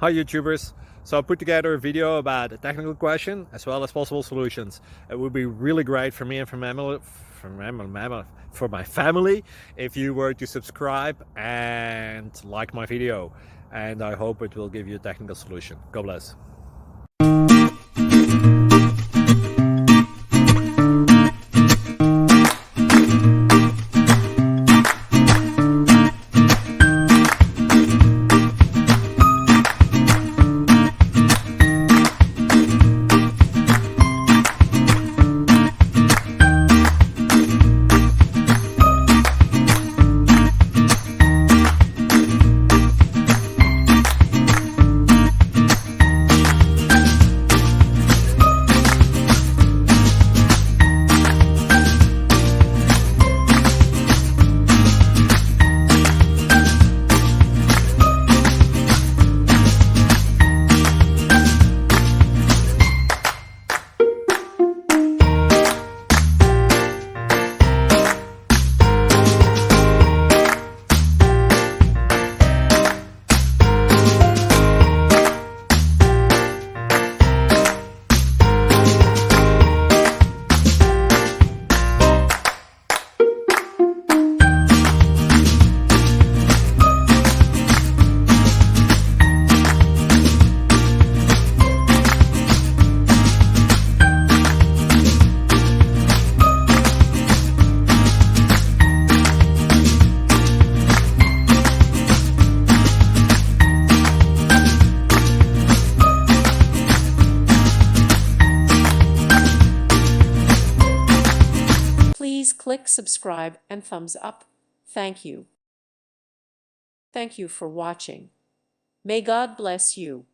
Hi YouTubers! So I put together a video about a technical question as well as possible solutions. It would be really great for me and for my family if you were to subscribe and like my video, and I hope it will give you a technical solution. God bless. Please click subscribe and thumbs up. Thank you. Thank you for watching. May God bless you.